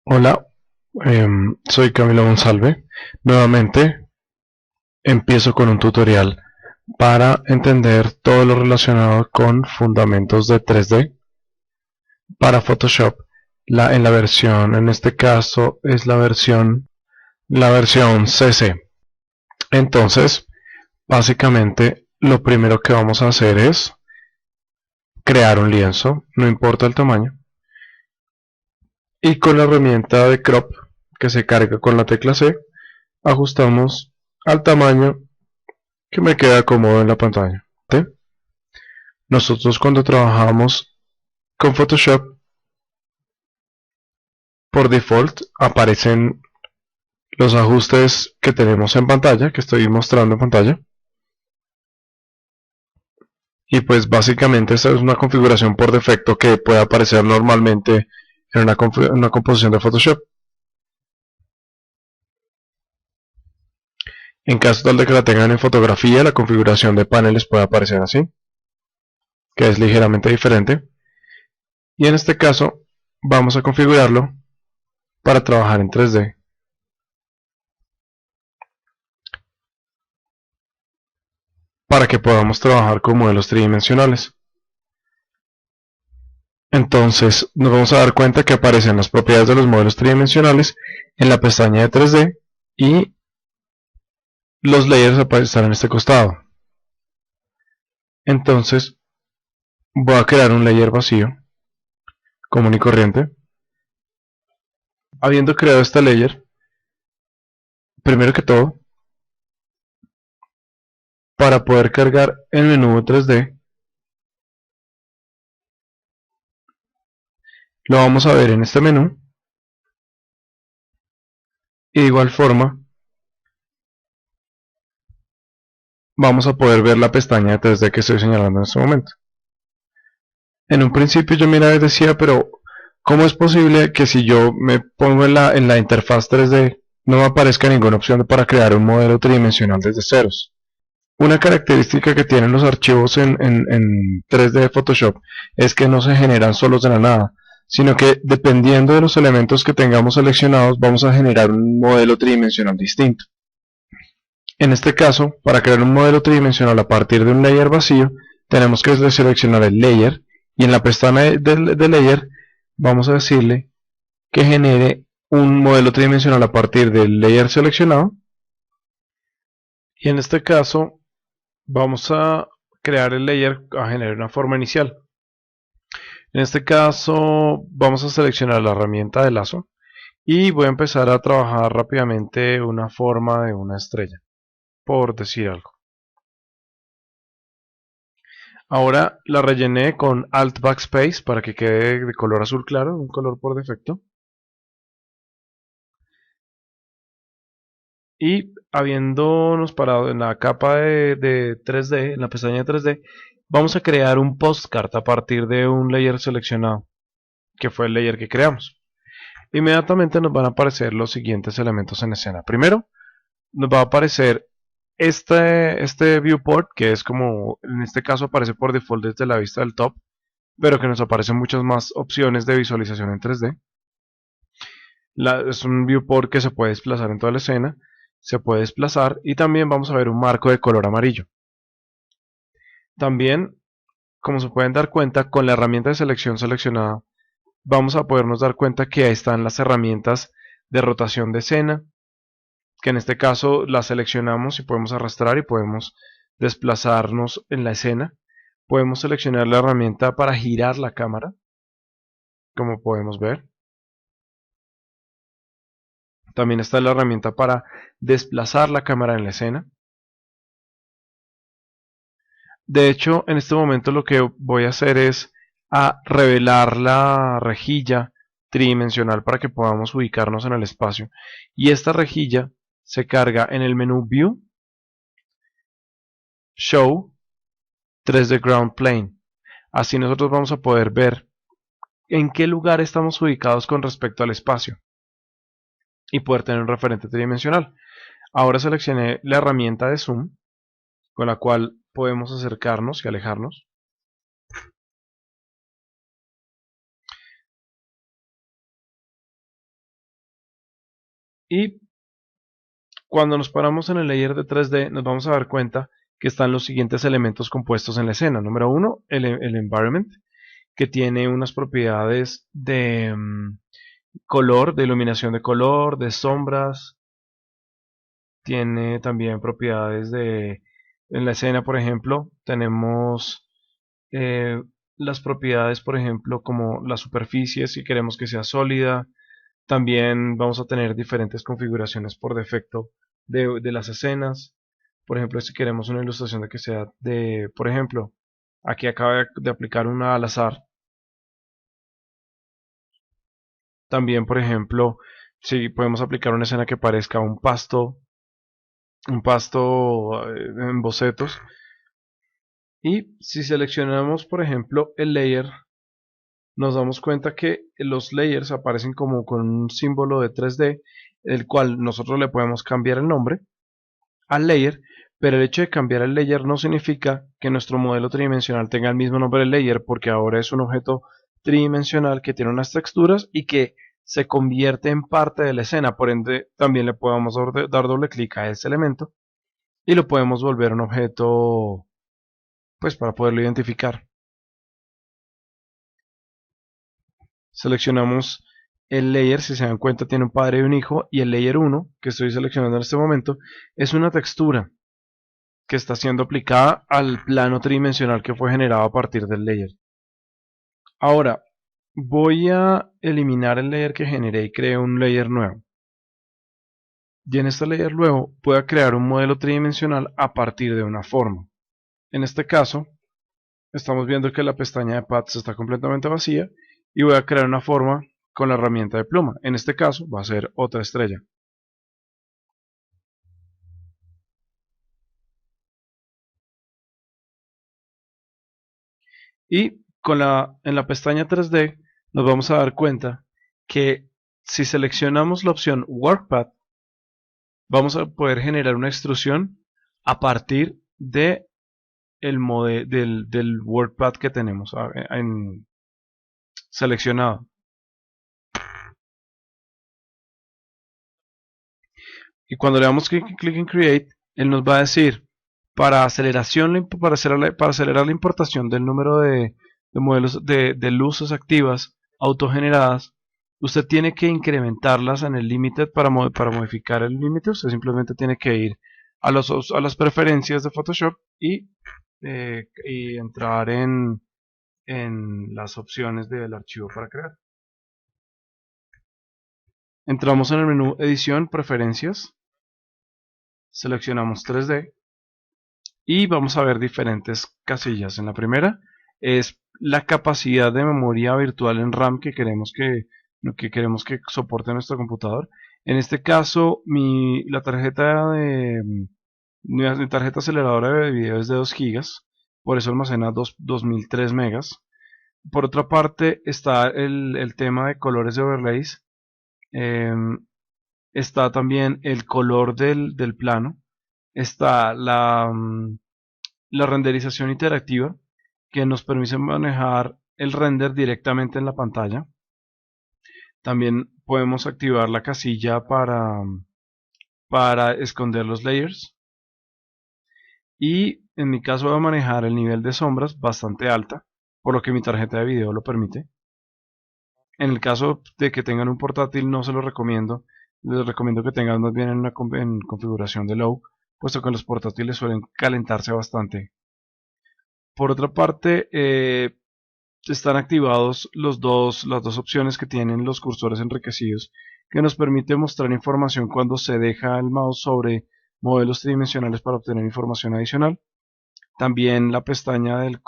Hola, soy Camilo Monsalve. Nuevamente empiezo con un tutorial para entender todo lo relacionado con fundamentos de 3D para Photoshop. En la versión, en este caso es la versión CC. Entonces, básicamente lo primero que vamos a hacer es crear un lienzo, no importa el tamaño, y con la herramienta de crop que se carga con la tecla C, ajustamos al tamaño que me queda cómodo en la pantalla. ¿Sí? Nosotros cuando trabajamos con Photoshop, por default aparecen los ajustes que tenemos en pantalla, que estoy mostrando en pantalla. Y pues básicamente esta es una configuración por defecto que puede aparecer normalmente en una composición de Photoshop. En caso tal de que la tengan en fotografía, la configuración de paneles puede aparecer así, que es ligeramente diferente. Y en este caso vamos a configurarlo para trabajar en 3D. Para que podamos trabajar con modelos tridimensionales. Entonces nos vamos a dar cuenta que aparecen las propiedades de los modelos tridimensionales en la pestaña de 3D y los layers están en este costado. Entonces voy a crear un layer vacío, común y corriente. Habiendo creado este layer, primero que todo, para poder cargar el menú de 3D, lo vamos a ver en este menú. Y de igual forma, vamos a poder ver la pestaña de 3D que estoy señalando en este momento. En un principio yo miraba y decía, pero ¿cómo es posible que si yo me pongo en la interfaz 3D no me aparezca ninguna opción para crear un modelo tridimensional desde ceros? Una característica que tienen los archivos en 3D de Photoshop es que no se generan solos de la nada, sino que dependiendo de los elementos que tengamos seleccionados vamos a generar un modelo tridimensional distinto. En este caso, para crear un modelo tridimensional a partir de un layer vacío, tenemos que seleccionar el layer y en la pestaña de layer vamos a decirle que genere un modelo tridimensional a partir del layer seleccionado. Y en este caso vamos a crear el layer a generar una forma inicial. En este caso vamos a seleccionar la herramienta de lazo y voy a empezar a trabajar rápidamente una forma de una estrella, por decir algo. Ahora la rellené con Alt Backspace para que quede de color azul claro, un color por defecto. Y habiéndonos parado en la capa de 3D, en la pestaña de 3D, vamos a crear un postcard a partir de un layer seleccionado, que fue el layer que creamos. Inmediatamente nos van a aparecer los siguientes elementos en escena. Primero, nos va a aparecer este viewport, que es como, en este caso aparece por default desde la vista del top, pero que nos aparecen muchas más opciones de visualización en 3D. Es un viewport que se puede desplazar en toda la escena, se puede desplazar y también vamos a ver un marco de color amarillo. También, como se pueden dar cuenta, con la herramienta de selección seleccionada, vamos a podernos dar cuenta que ahí están las herramientas de rotación de escena, que en este caso las seleccionamos y podemos arrastrar y podemos desplazarnos en la escena. Podemos seleccionar la herramienta para girar la cámara, como podemos ver. También está la herramienta para desplazar la cámara en la escena. De hecho, en este momento lo que voy a hacer es a revelar la rejilla tridimensional para que podamos ubicarnos en el espacio. Y esta rejilla se carga en el menú View, Show, 3D Ground Plane. Así nosotros vamos a poder ver en qué lugar estamos ubicados con respecto al espacio y poder tener un referente tridimensional. Ahora seleccioné la herramienta de zoom con la cual podemos acercarnos y alejarnos. Y cuando nos paramos en el layer de 3D nos vamos a dar cuenta que están los siguientes elementos compuestos en la escena. Número uno, el environment, que tiene unas propiedades de color, de iluminación de color, de sombras. Tiene también propiedades en la escena, por ejemplo, tenemos eh, las propiedades, por ejemplo, como la superficie, si queremos que sea sólida. También vamos a tener diferentes configuraciones por defecto de las escenas. Por ejemplo, si queremos una ilustración de que sea de, por ejemplo, aquí acaba de aplicar una al azar. También, por ejemplo, si podemos aplicar una escena que parezca un pasto en bocetos. Y si seleccionamos, por ejemplo, el layer, nos damos cuenta que los layers aparecen como con un símbolo de 3D, el cual nosotros le podemos cambiar el nombre al layer, pero el hecho de cambiar el layer no significa que nuestro modelo tridimensional tenga el mismo nombre del layer, porque ahora es un objeto tridimensional que tiene unas texturas y que se convierte en parte de la escena. Por ende, también le podemos dar doble clic a ese elemento y lo podemos volver un objeto, pues para poderlo identificar. Seleccionamos el layer, si se dan cuenta tiene un padre y un hijo, y el layer 1 que estoy seleccionando en este momento es una textura que está siendo aplicada al plano tridimensional que fue generado a partir del layer. Ahora voy a eliminar el layer que generé y creo un layer nuevo. Y en este layer nuevo voy a crear un modelo tridimensional a partir de una forma. En este caso estamos viendo que la pestaña de paths está completamente vacía y voy a crear una forma con la herramienta de pluma. En este caso va a ser otra estrella. Y en la pestaña 3D nos vamos a dar cuenta que si seleccionamos la opción Workpath, vamos a poder generar una extrusión a partir de del Workpath que tenemos seleccionado. Y cuando le damos clic en Create, él nos va a decir para acelerar la importación del número de modelos de luces activas autogeneradas, usted tiene que incrementarlas en el límite para modificar el límite. Usted simplemente tiene que ir a las preferencias de Photoshop y entrar en las opciones del archivo para crear. Entramos en el menú Edición, Preferencias, seleccionamos 3D y vamos a ver diferentes casillas. En la primera es la capacidad de memoria virtual en RAM que queremos que soporte nuestro computador. En este caso, mi tarjeta aceleradora de video es de 2 gigas, por eso almacena 2003 megas. Por otra parte está el tema de colores de overlays. Está también el color del plano. Está la renderización interactiva, que nos permite manejar el render directamente en la pantalla. También podemos activar la casilla para esconder los layers. Y en mi caso voy a manejar el nivel de sombras bastante alta, por lo que mi tarjeta de video lo permite. En el caso de que tengan un portátil no se lo recomiendo. Les recomiendo que tengan más bien en configuración de low, puesto que los portátiles suelen calentarse bastante. Por otra parte, están activados las dos opciones que tienen los cursores enriquecidos, que nos permite mostrar información cuando se deja el mouse sobre modelos tridimensionales para obtener información adicional. También la pestaña del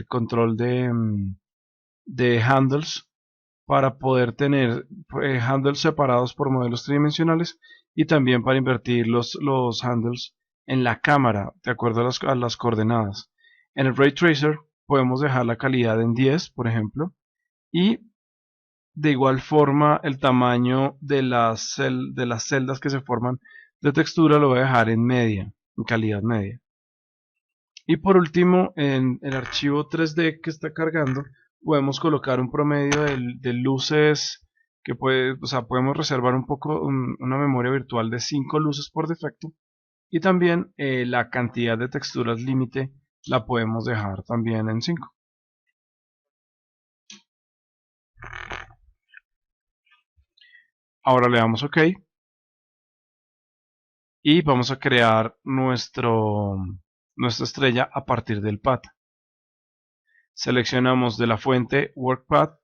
control de handles para poder tener handles separados por modelos tridimensionales y también para invertir los handles en la cámara de acuerdo a las coordenadas. En el Ray Tracer podemos dejar la calidad en 10, por ejemplo, y de igual forma el tamaño de de las celdas que se forman de textura lo voy a dejar en media, en calidad media. Y por último, en el archivo 3D que está cargando, podemos colocar un promedio de luces que puede, o sea, podemos reservar un poco una memoria virtual de 5 luces por defecto y también la cantidad de texturas límite la podemos dejar también en 5. Ahora le damos OK y vamos a crear nuestra estrella a partir del path. Seleccionamos de la fuente Work Path.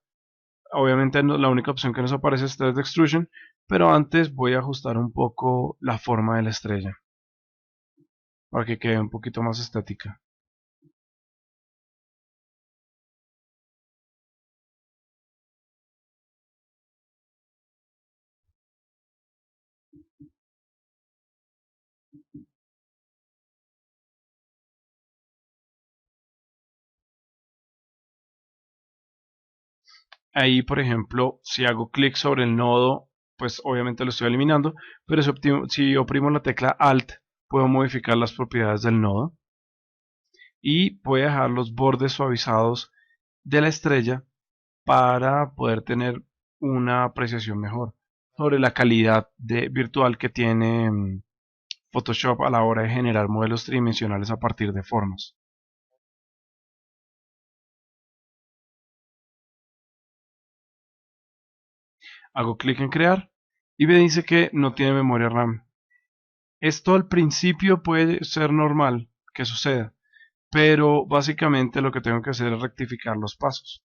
Obviamente la única opción que nos aparece es Thread Extrusion, pero antes voy a ajustar un poco la forma de la estrella para que quede un poquito más estética. Ahí, por ejemplo, si hago clic sobre el nodo, pues obviamente lo estoy eliminando, pero si oprimo la tecla Alt, puedo modificar las propiedades del nodo y voy a dejar los bordes suavizados de la estrella para poder tener una apreciación mejor sobre la calidad virtual que tiene Photoshop a la hora de generar modelos tridimensionales a partir de formas. Hago clic en crear y me dice que no tiene memoria RAM. Esto al principio puede ser normal que suceda, pero básicamente lo que tengo que hacer es rectificar los pasos.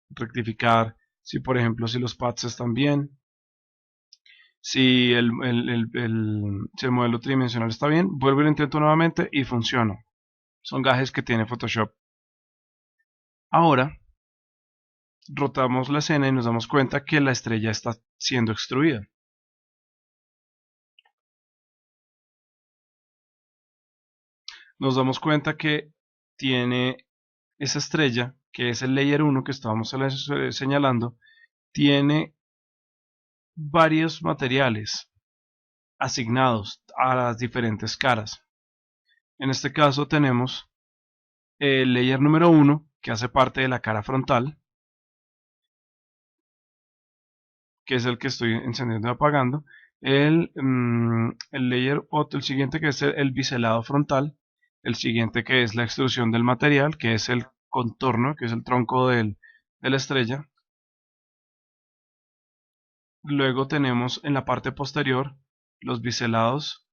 Rectificar si por ejemplo si los paths están bien, si el modelo tridimensional está bien, vuelvo y lo intento nuevamente y funciona. Son gajes que tiene Photoshop. Ahora rotamos la escena y nos damos cuenta que la estrella está siendo extruida. Nos damos cuenta que tiene esa estrella, que es el layer 1 que estábamos señalando, tiene varios materiales asignados a las diferentes caras. En este caso tenemos el layer número 1 que hace parte de la cara frontal, que es el que estoy encendiendo y apagando. El layer el siguiente que es el biselado frontal, el siguiente que es la extrusión del material, que es el contorno, que es el tronco de la estrella. Luego tenemos en la parte posterior los biselados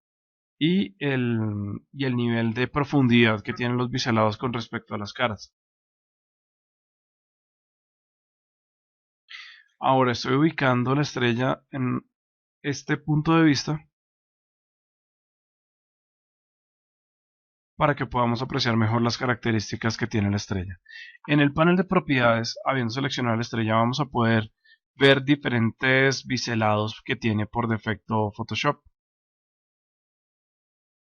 y el nivel de profundidad que tienen los biselados con respecto a las caras. Ahora estoy ubicando la estrella en este punto de vista para que podamos apreciar mejor las características que tiene la estrella. En el panel de propiedades, habiendo seleccionado la estrella, vamos a poder ver diferentes biselados que tiene por defecto Photoshop.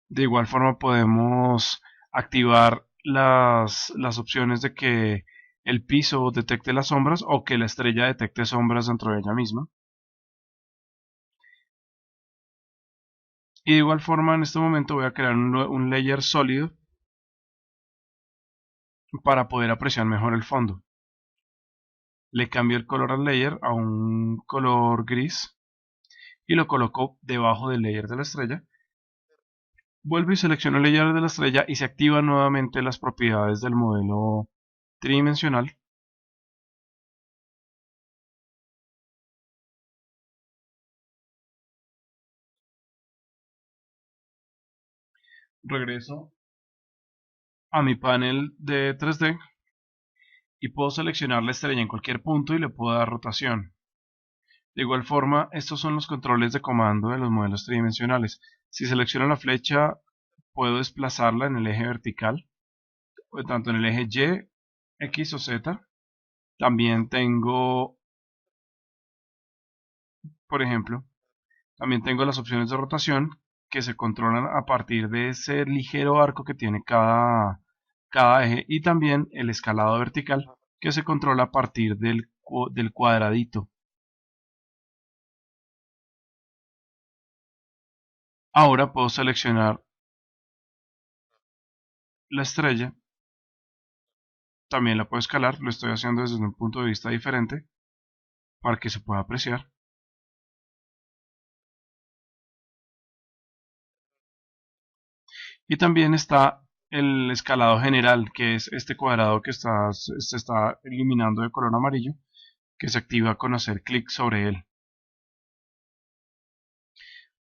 De igual forma podemos activar las opciones de que el piso detecte las sombras o que la estrella detecte sombras dentro de ella misma. Y de igual forma en este momento voy a crear un layer sólido para poder apreciar mejor el fondo. Le cambio el color al layer a un color gris y lo coloco debajo del layer de la estrella. Vuelvo y selecciono el layer de la estrella y se activan nuevamente las propiedades del modelo tridimensional. Regreso a mi panel de 3D y puedo seleccionar la estrella en cualquier punto y le puedo dar rotación. De igual forma, estos son los controles de comando de los modelos tridimensionales. Si selecciono la flecha, puedo desplazarla en el eje vertical, tanto en el eje Y, X o Z. También tengo, por ejemplo, también tengo las opciones de rotación que se controlan a partir de ese ligero arco que tiene cada eje y también el escalado vertical que se controla a partir del cuadradito. Ahora puedo seleccionar la estrella, también la puedo escalar, lo estoy haciendo desde un punto de vista diferente para que se pueda apreciar. Y también está el escalado general, que es este cuadrado que se está iluminando de color amarillo, que se activa con hacer clic sobre él.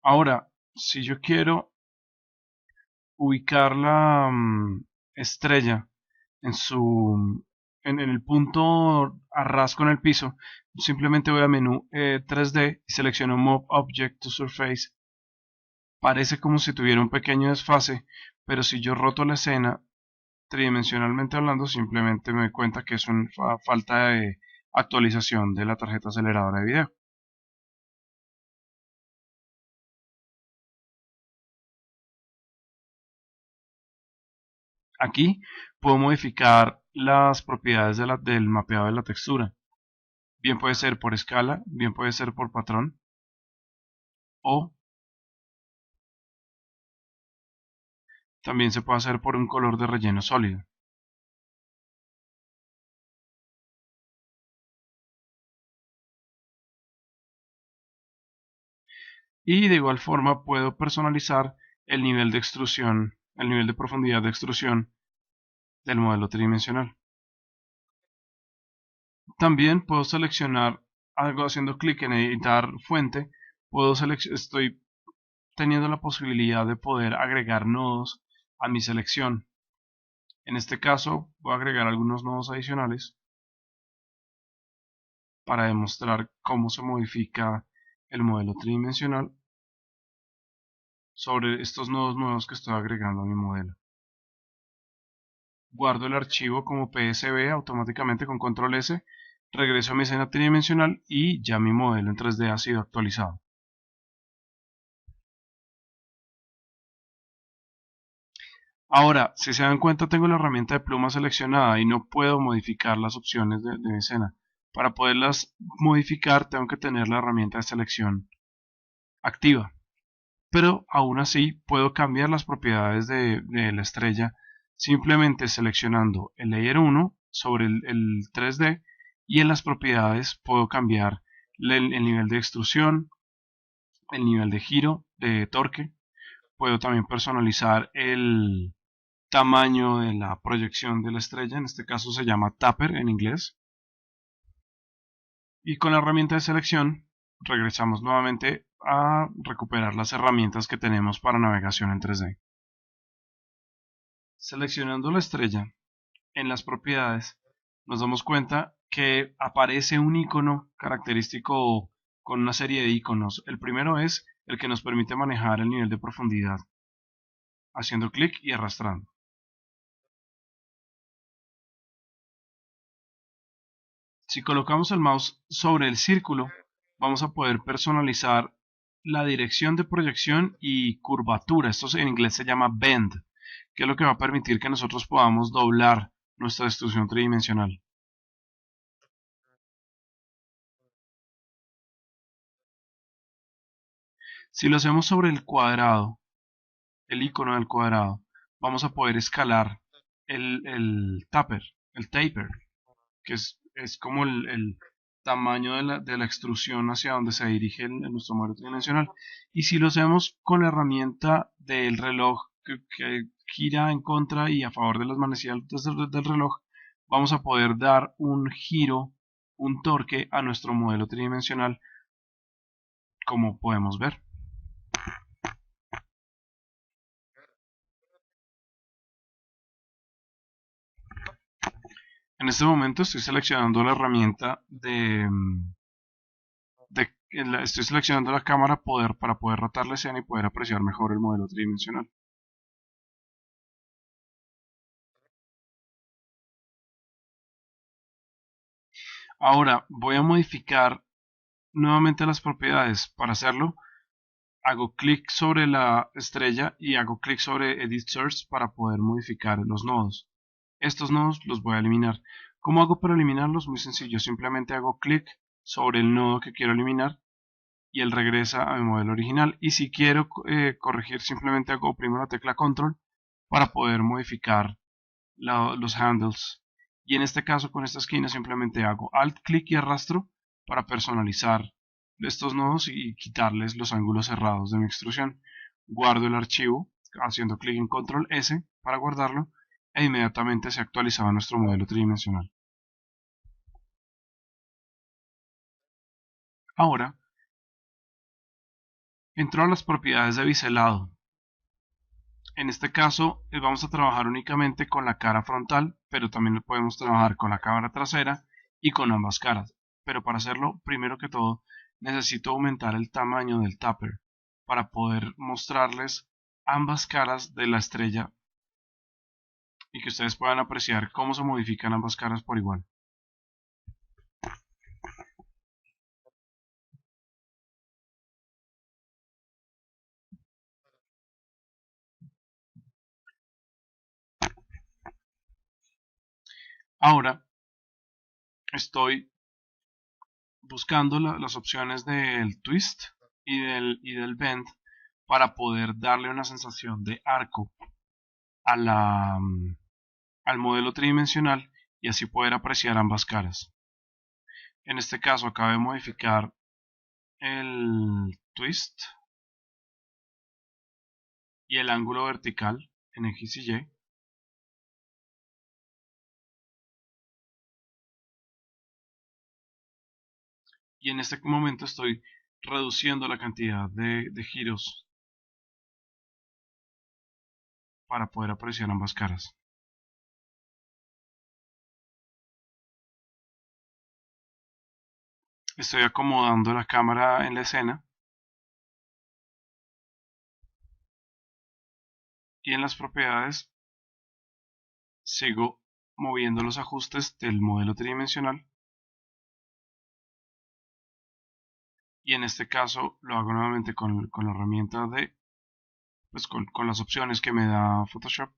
Ahora, si yo quiero ubicar la estrella en en el punto a ras con el piso, simplemente voy a menú 3D y selecciono Move Object to Surface. Parece como si tuviera un pequeño desfase, pero si yo roto la escena tridimensionalmente hablando, simplemente me doy cuenta que es una falta de actualización de la tarjeta aceleradora de video. Aquí puedo modificar las propiedades del mapeado de la textura. Bien puede ser por escala, bien puede ser por patrón, o también se puede hacer por un color de relleno sólido. Y de igual forma puedo personalizar el nivel de extrusión, el nivel de profundidad de extrusión del modelo tridimensional. También puedo seleccionar algo haciendo clic en editar fuente. Estoy teniendo la posibilidad de poder agregar nodos a mi selección. En este caso voy a agregar algunos nodos adicionales para demostrar cómo se modifica el modelo tridimensional sobre estos nodos nuevos que estoy agregando a mi modelo. Guardo el archivo como PSB automáticamente con control S, regreso a mi escena tridimensional y ya mi modelo en 3D ha sido actualizado. Ahora, si se dan cuenta, tengo la herramienta de pluma seleccionada y no puedo modificar las opciones de mi escena. Para poderlas modificar, tengo que tener la herramienta de selección activa. Pero aún así, puedo cambiar las propiedades de la estrella simplemente seleccionando el Layer 1 sobre el 3D y en las propiedades puedo cambiar el nivel de extrusión, el nivel de giro, de torque. Puedo también personalizar el tamaño de la proyección de la estrella, en este caso se llama Taper en inglés. Y con la herramienta de selección regresamos nuevamente a recuperar las herramientas que tenemos para navegación en 3D. Seleccionando la estrella en las propiedades, nos damos cuenta que aparece un icono característico con una serie de iconos. El primero es el que nos permite manejar el nivel de profundidad, haciendo clic y arrastrando. Si colocamos el mouse sobre el círculo, vamos a poder personalizar la dirección de proyección y curvatura. Esto en inglés se llama bend, que es lo que va a permitir que nosotros podamos doblar nuestra extrusión tridimensional. Si lo hacemos sobre el cuadrado, el icono del cuadrado, vamos a poder escalar el taper, que es como el tamaño de la extrusión hacia donde se dirige nuestro modelo tridimensional. Y si lo hacemos con la herramienta del reloj que gira en contra y a favor de las manecillas del reloj, vamos a poder dar un giro, un torque a nuestro modelo tridimensional, como podemos ver. En este momento estoy seleccionando la herramienta estoy seleccionando la cámara para poder rotar la escena y poder apreciar mejor el modelo tridimensional. Ahora voy a modificar nuevamente las propiedades. Para hacerlo, hago clic sobre la estrella y hago clic sobre Edit Source para poder modificar los nodos. Estos nodos los voy a eliminar. ¿Cómo hago para eliminarlos? Muy sencillo, simplemente hago clic sobre el nodo que quiero eliminar y él regresa a mi modelo original. Y si quiero corregir, simplemente hago primero la tecla Control para poder modificar los handles. Y en este caso, con esta esquina, simplemente hago Alt clic y arrastro para personalizar estos nodos y quitarles los ángulos cerrados de mi extrusión. Guardo el archivo haciendo clic en Control S para guardarlo e inmediatamente se actualizaba nuestro modelo tridimensional. Ahora entro a las propiedades de biselado. En este caso vamos a trabajar únicamente con la cara frontal, pero también podemos trabajar con la cámara trasera y con ambas caras. Pero para hacerlo, primero que todo, necesito aumentar el tamaño del tupper para poder mostrarles ambas caras de la estrella y que ustedes puedan apreciar cómo se modifican ambas caras por igual. Ahora estoy buscando las opciones del twist y del bend para poder darle una sensación de arco a al modelo tridimensional y así poder apreciar ambas caras. En este caso acabo de modificar el twist y el ángulo vertical en X y Y. Y en este momento estoy reduciendo la cantidad de giros para poder apreciar ambas caras. Estoy acomodando la cámara en la escena y en las propiedades sigo moviendo los ajustes del modelo tridimensional y en este caso lo hago nuevamente con la herramienta de con las opciones que me da Photoshop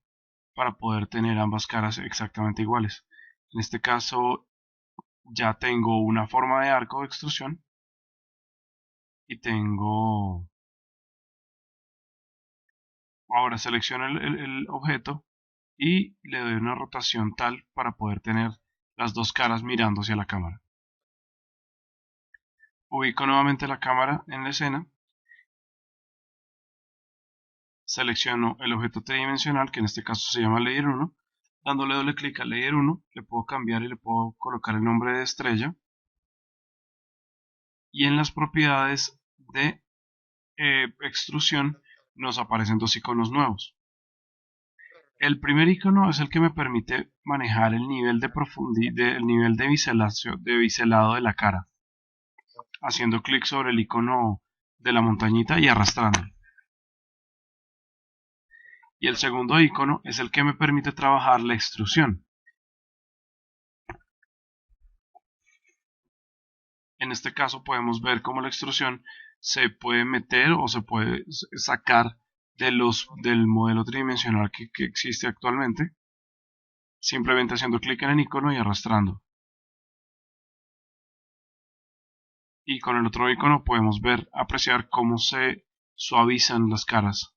para poder tener ambas caras exactamente iguales. En este caso ya tengo una forma de arco de extrusión y tengo, ahora selecciono el objeto y le doy una rotación tal para poder tener las dos caras mirando hacia la cámara. Ubico nuevamente la cámara en la escena, selecciono el objeto tridimensional que en este caso se llama Layer 1, dándole doble clic a Layer 1 le puedo cambiar y le puedo colocar el nombre de estrella y en las propiedades de extrusión nos aparecen dos iconos nuevos. El primer icono es el que me permite manejar el nivel de biselado de la cara, haciendo clic sobre el icono de la montañita y arrastrando. Y el segundo icono es el que me permite trabajar la extrusión. En este caso podemos ver cómo la extrusión se puede meter o se puede sacar del modelo tridimensional que existe actualmente, simplemente haciendo clic en el icono y arrastrando. Y con el otro icono podemos apreciar cómo se suavizan las caras,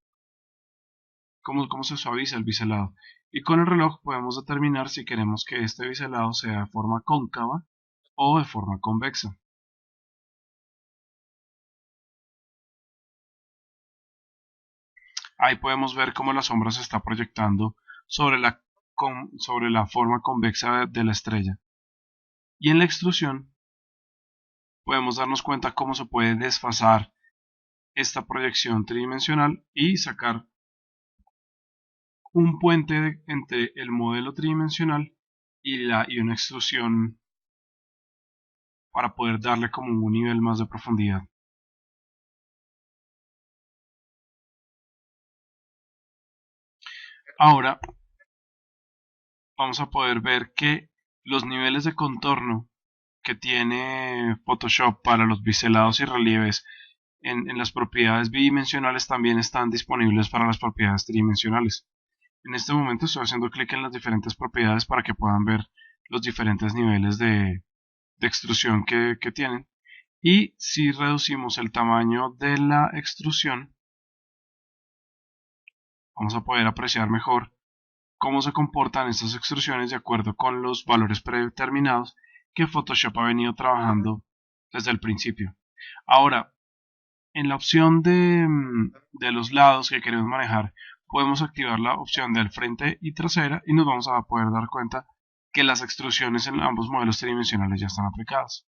cómo se suaviza el biselado. Y con el reloj podemos determinar si queremos que este biselado sea de forma cóncava o de forma convexa. Ahí podemos ver cómo la sombra se está proyectando sobre sobre la forma convexa de la estrella. Y en la extrusión podemos darnos cuenta cómo se puede desfasar esta proyección tridimensional y sacar un puente entre el modelo tridimensional y una extrusión para poder darle como un nivel más de profundidad. Ahora vamos a poder ver que los niveles de contorno que tiene Photoshop para los biselados y relieves en las propiedades bidimensionales también están disponibles para las propiedades tridimensionales. En este momento estoy haciendo clic en las diferentes propiedades para que puedan ver los diferentes niveles de extrusión que tienen. Y si reducimos el tamaño de la extrusión, vamos a poder apreciar mejor cómo se comportan estas extrusiones de acuerdo con los valores predeterminados que Photoshop ha venido trabajando desde el principio. Ahora, en la opción de los lados que queremos manejar, podemos activar la opción del frente y trasera y nos vamos a poder dar cuenta que las extrusiones en ambos modelos tridimensionales ya están aplicadas.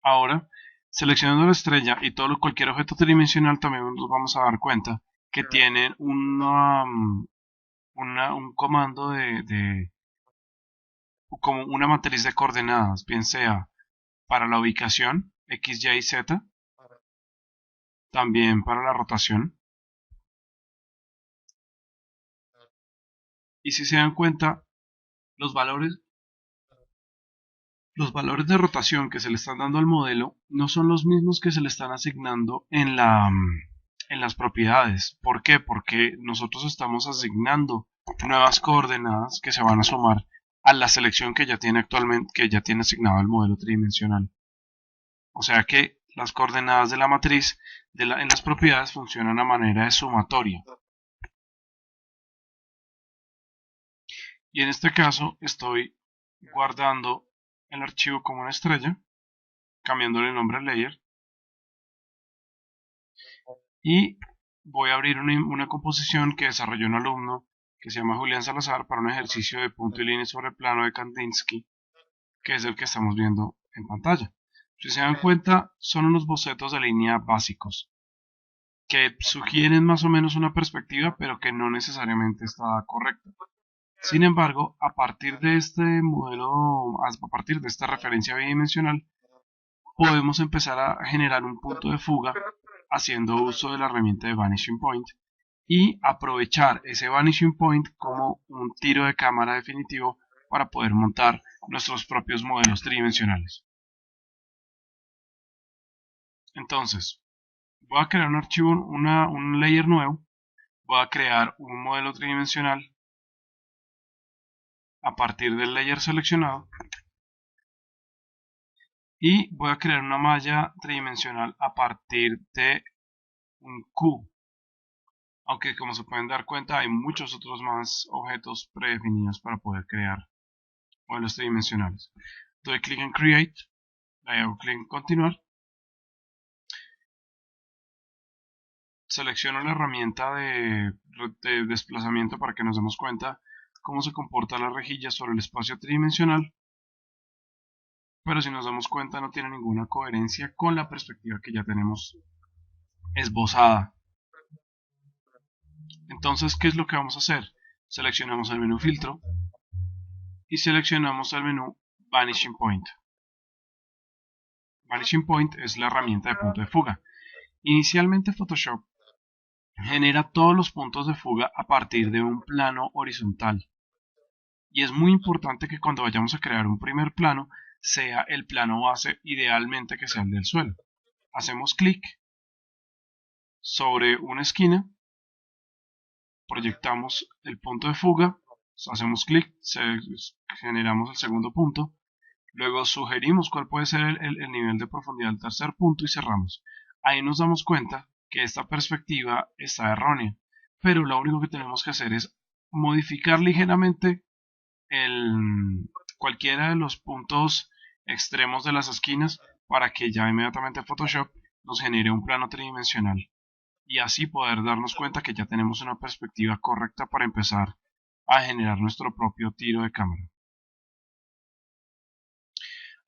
Ahora, seleccionando la estrella y cualquier objeto tridimensional, también nos vamos a dar cuenta que tienen un comando como una matriz de coordenadas, bien sea para la ubicación X, Y y Z, también para la rotación. Y si se dan cuenta, los valores, los valores de rotación que se le están dando al modelo no son los mismos que se le están asignando en las propiedades. ¿Por qué? Porque nosotros estamos asignando nuevas coordenadas que se van a sumar a la selección que ya tiene actualmente, que ya tiene asignado el modelo tridimensional. O sea que las coordenadas de la matriz en las propiedades funcionan a manera de sumatoria. Y en este caso estoy guardando el archivo como una estrella, cambiándole el nombre al layer, y voy a abrir una composición que desarrolló un alumno que se llama Julián Salazar para un ejercicio de punto y línea sobre el plano de Kandinsky, que es el que estamos viendo en pantalla. Si se dan cuenta, son unos bocetos de línea básicos que sugieren más o menos una perspectiva, pero que no necesariamente está correcta. Sin embargo, a partir de este modelo, a partir de esta referencia bidimensional, podemos empezar a generar un punto de fuga haciendo uso de la herramienta de Vanishing Point y aprovechar ese Vanishing Point como un tiro de cámara definitivo para poder montar nuestros propios modelos tridimensionales. Entonces, voy a crear un archivo, un layer nuevo, voy a crear un modelo tridimensional a partir del layer seleccionado y voy a crear una malla tridimensional a partir de un Q, aunque como se pueden dar cuenta hay muchos otros más objetos predefinidos para poder crear modelos tridimensionales. Doy clic en Create, le hago clic en Continuar, selecciono la herramienta de desplazamiento para que nos demos cuenta cómo se comporta la rejilla sobre el espacio tridimensional, pero si nos damos cuenta no tiene ninguna coherencia con la perspectiva que ya tenemos esbozada. Entonces, ¿qué es lo que vamos a hacer? Seleccionamos el menú Filtro y seleccionamos el menú Vanishing Point. Vanishing Point es la herramienta de punto de fuga. Inicialmente Photoshop genera todos los puntos de fuga a partir de un plano horizontal. Y es muy importante que cuando vayamos a crear un primer plano sea el plano base, idealmente que sea el del suelo. Hacemos clic sobre una esquina, proyectamos el punto de fuga, hacemos clic, generamos el segundo punto, luego sugerimos cuál puede ser el nivel de profundidad del tercer punto y cerramos. Ahí nos damos cuenta que esta perspectiva está errónea, pero lo único que tenemos que hacer es modificar ligeramente cualquiera de los puntos extremos de las esquinas para que ya inmediatamente Photoshop nos genere un plano tridimensional y así poder darnos cuenta que ya tenemos una perspectiva correcta para empezar a generar nuestro propio tiro de cámara.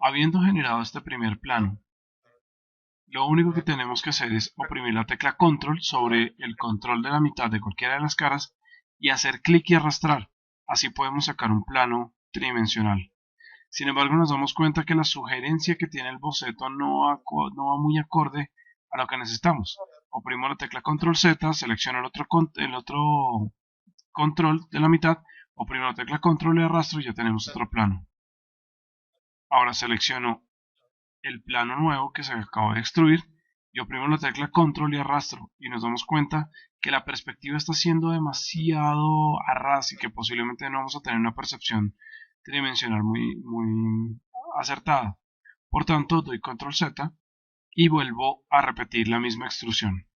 Habiendo generado este primer plano, lo único que tenemos que hacer es oprimir la tecla Control sobre el control de la mitad de cualquiera de las caras y hacer clic y arrastrar. Así podemos sacar un plano tridimensional. Sin embargo, nos damos cuenta que la sugerencia que tiene el boceto no va muy acorde a lo que necesitamos. Oprimo la tecla Control Z, selecciono el otro control de la mitad, oprimo la tecla Control y arrastro y ya tenemos otro plano. Ahora selecciono el plano nuevo que se acaba de extruir y oprimo la tecla Control y arrastro y nos damos cuenta que la perspectiva está siendo demasiado a ras y que posiblemente no vamos a tener una percepción tridimensional muy acertada. Por tanto, doy Control Z y vuelvo a repetir la misma extrusión.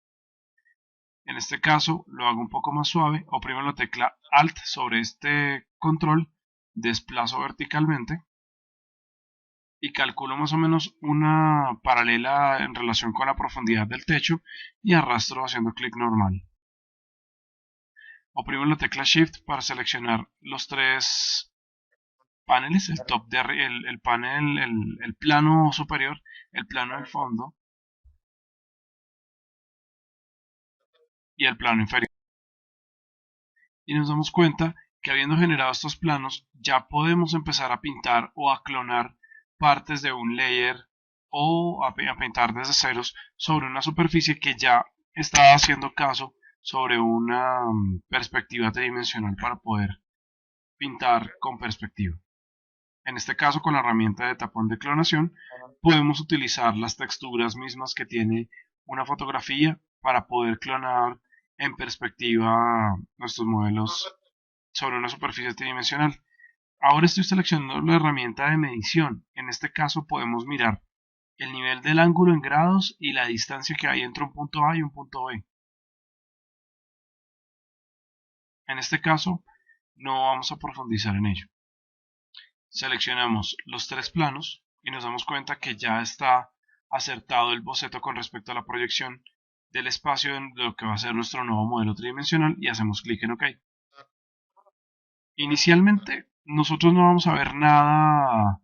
En este caso lo hago un poco más suave, oprimo la tecla Alt sobre este control, desplazo verticalmente y calculo más o menos una paralela en relación con la profundidad del techo y arrastro haciendo clic normal. Oprimo la tecla Shift para seleccionar los tres paneles, el top de el panel, el plano superior, el plano del fondo y el plano inferior. Y nos damos cuenta que habiendo generado estos planos ya podemos empezar a pintar o a clonar partes de un layer o a pintar desde ceros sobre una superficie que ya está haciendo caso sobre una perspectiva tridimensional para poder pintar con perspectiva. En este caso, con la herramienta de tapón de clonación, podemos utilizar las texturas mismas que tiene una fotografía para poder clonar en perspectiva nuestros modelos sobre una superficie tridimensional. Ahora estoy seleccionando la herramienta de medición. En este caso podemos mirar el nivel del ángulo en grados y la distancia que hay entre un punto A y un punto B. En este caso no vamos a profundizar en ello. Seleccionamos los tres planos y nos damos cuenta que ya está acertado el boceto con respecto a la proyección del espacio de lo que va a ser nuestro nuevo modelo tridimensional y hacemos clic en OK. Inicialmente nosotros no vamos a ver nada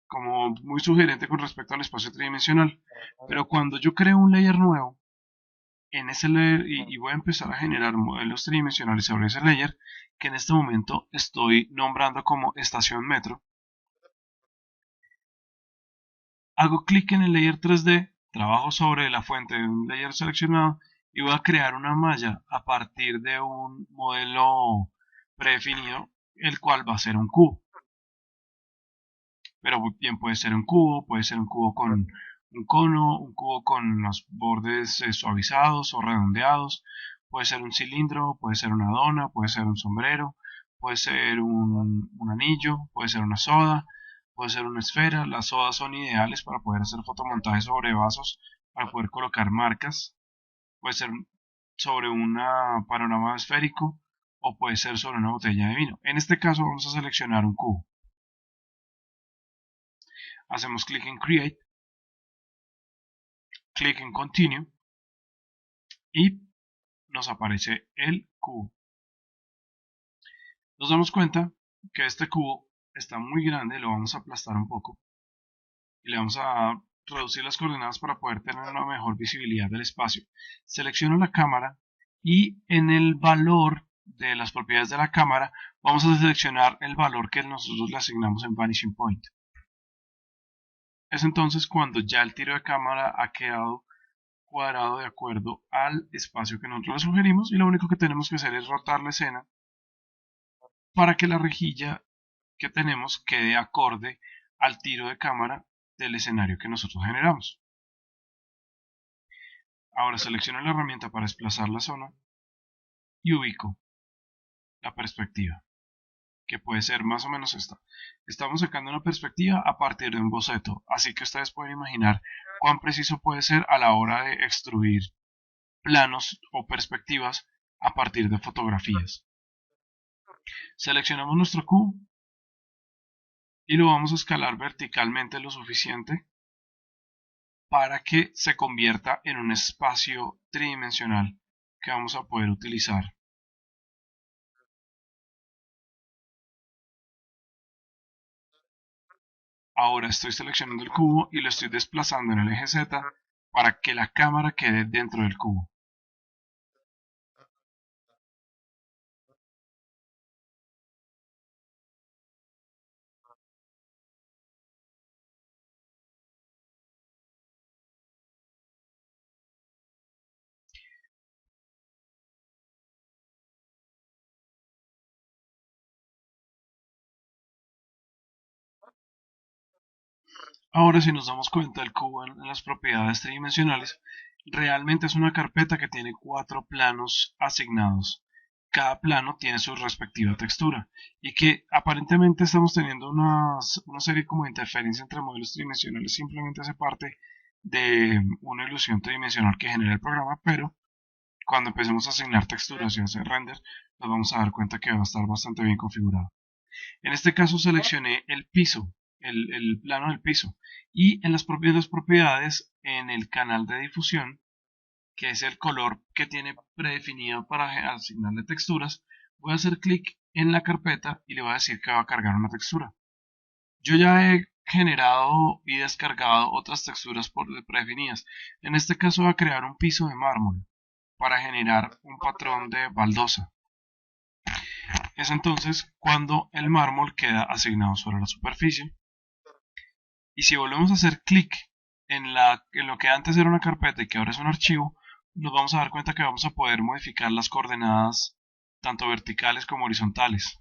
como muy sugerente con respecto al espacio tridimensional, pero cuando yo creo un layer nuevo en ese layer y voy a empezar a generar modelos tridimensionales sobre ese layer que en este momento estoy nombrando como estación metro, hago clic en el layer 3D, trabajo sobre la fuente de un layer seleccionado y voy a crear una malla a partir de un modelo predefinido, el cual va a ser un cubo. Pero bien puede ser un cubo con un cono, un cubo con los bordes suavizados o redondeados, puede ser un cilindro, puede ser una dona, puede ser un sombrero, puede ser un anillo, puede ser una soda, puede ser una esfera. Las sodas son ideales para poder hacer fotomontajes sobre vasos, para poder colocar marcas, puede ser sobre un panorama esférico o puede ser sobre una botella de vino. En este caso vamos a seleccionar un cubo. Hacemos clic en Create, clic en Continue y nos aparece el cubo. Nos damos cuenta que este cubo está muy grande, lo vamos a aplastar un poco y le vamos a reducir las coordenadas para poder tener una mejor visibilidad del espacio. Selecciono la cámara y en el valor de las propiedades de la cámara vamos a seleccionar el valor que nosotros le asignamos en Vanishing Point. Es entonces cuando ya el tiro de cámara ha quedado cuadrado de acuerdo al espacio que nosotros le sugerimos y lo único que tenemos que hacer es rotar la escena para que la rejilla que tenemos quede acorde al tiro de cámara del escenario que nosotros generamos. Ahora selecciono la herramienta para desplazar la zona y ubico la perspectiva, que puede ser más o menos esta. Estamos sacando una perspectiva a partir de un boceto, así que ustedes pueden imaginar cuán preciso puede ser a la hora de extruir planos o perspectivas a partir de fotografías. Seleccionamos nuestro cubo y lo vamos a escalar verticalmente lo suficiente para que se convierta en un espacio tridimensional que vamos a poder utilizar. Ahora estoy seleccionando el cubo y lo estoy desplazando en el eje Z para que la cámara quede dentro del cubo. Ahora si nos damos cuenta el cubo en las propiedades tridimensionales, realmente es una carpeta que tiene 4 planos asignados. Cada plano tiene su respectiva textura y que aparentemente estamos teniendo una serie como de interferencia entre modelos tridimensionales, simplemente hace parte de una ilusión tridimensional que genera el programa, pero cuando empecemos a asignar texturas y hacer render, nos vamos a dar cuenta que va a estar bastante bien configurado. En este caso seleccioné el piso el plano del piso. Y en las propias propiedades, en el canal de difusión, que es el color que tiene predefinido para asignarle texturas, voy a hacer clic en la carpeta y le voy a decir que va a cargar una textura. Yo ya he generado y descargado otras texturas predefinidas. En este caso voy a crear un piso de mármol para generar un patrón de baldosa. Es entonces cuando el mármol queda asignado sobre la superficie. Y si volvemos a hacer clic en lo que antes era una carpeta y que ahora es un archivo, nos vamos a dar cuenta que vamos a poder modificar las coordenadas tanto verticales como horizontales.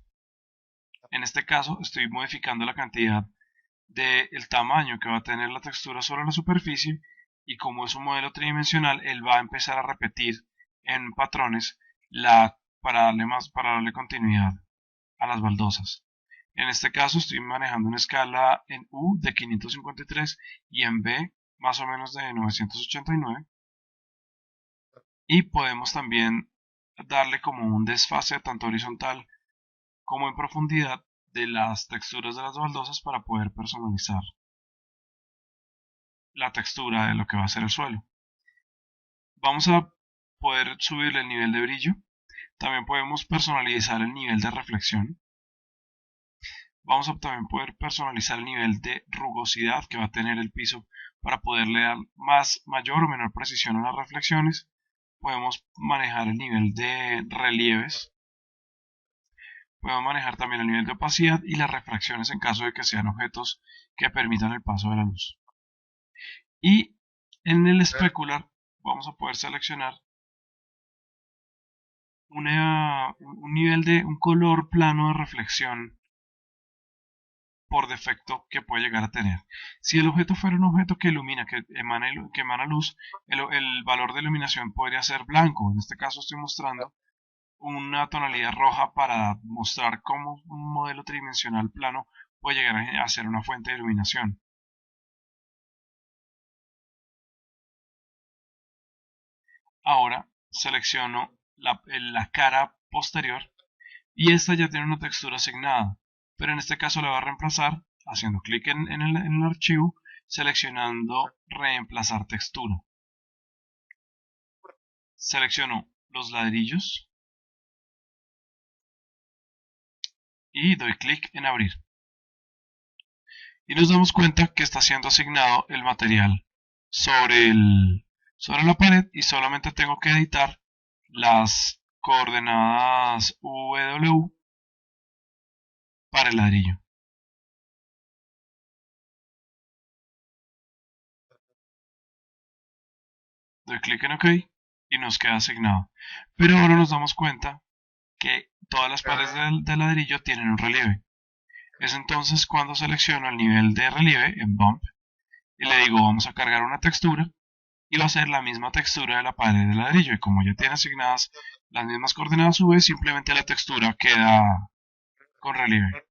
En este caso estoy modificando la cantidad del tamaño que va a tener la textura sobre la superficie, y como es un modelo tridimensional, él va a empezar a repetir en patrones para darle continuidad a las baldosas. En este caso estoy manejando una escala en U de 553 y en B más o menos de 989, y podemos también darle como un desfase tanto horizontal como en profundidad de las texturas de las baldosas para poder personalizar la textura de lo que va a ser el suelo. Vamos a poder subirle el nivel de brillo. También podemos personalizar el nivel de reflexión. Vamos a también poder personalizar el nivel de rugosidad que va a tener el piso para poderle dar mayor o menor precisión a las reflexiones. Podemos manejar el nivel de relieves. Podemos manejar también el nivel de opacidad y las refracciones en caso de que sean objetos que permitan el paso de la luz. Y en el especular vamos a poder seleccionar un nivel de un color plano de reflexión por defecto que puede llegar a tener. Si el objeto fuera un objeto que ilumina, que emana luz, el valor de iluminación podría ser blanco. En este caso estoy mostrando una tonalidad roja para mostrar cómo un modelo tridimensional plano puede llegar a ser una fuente de iluminación. Ahora selecciono la cara posterior y esta ya tiene una textura asignada, pero en este caso la voy a reemplazar haciendo clic en el archivo, seleccionando reemplazar textura. Selecciono los ladrillos y doy clic en abrir. Y nos damos cuenta que está siendo asignado el material sobre la pared, y solamente tengo que editar las coordenadas W para el ladrillo. Doy clic en OK y nos queda asignado. Pero ahora nos damos cuenta que todas las paredes del ladrillo tienen un relieve. Es entonces cuando selecciono el nivel de relieve en Bump y le digo vamos a cargar una textura, y va a ser la misma textura de la pared del ladrillo, y como ya tiene asignadas las mismas coordenadas V, simplemente la textura queda con relieve.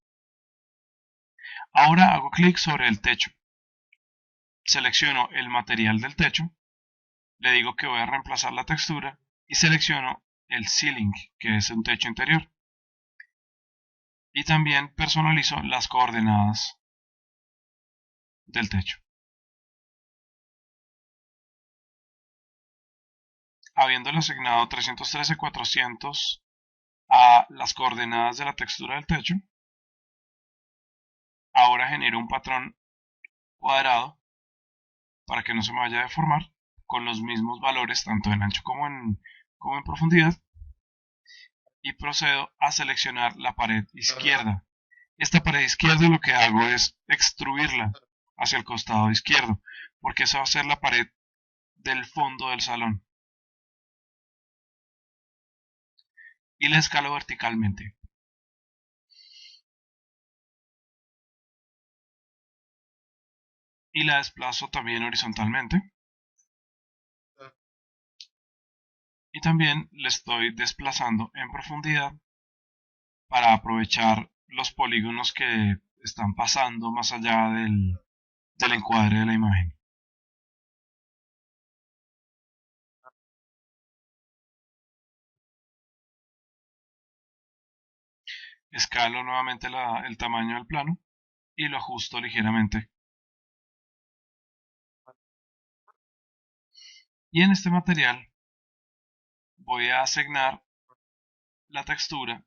Ahora hago clic sobre el techo, selecciono el material del techo, le digo que voy a reemplazar la textura y selecciono el ceiling, que es un techo interior, y también personalizo las coordenadas del techo. Habiéndole asignado 313,400 a las coordenadas de la textura del techo, ahora genero un patrón cuadrado para que no se me vaya a deformar, con los mismos valores tanto en ancho como en profundidad, y procedo a seleccionar la pared izquierda. Esta pared izquierda lo que hago es extruirla hacia el costado izquierdo, porque esa va a ser la pared del fondo del salón, y la escalo verticalmente. Y la desplazo también horizontalmente. Y también le estoy desplazando en profundidad para aprovechar los polígonos que están pasando más allá del encuadre de la imagen. Escalo nuevamente el tamaño del plano y lo ajusto ligeramente. Y en este material voy a asignar la textura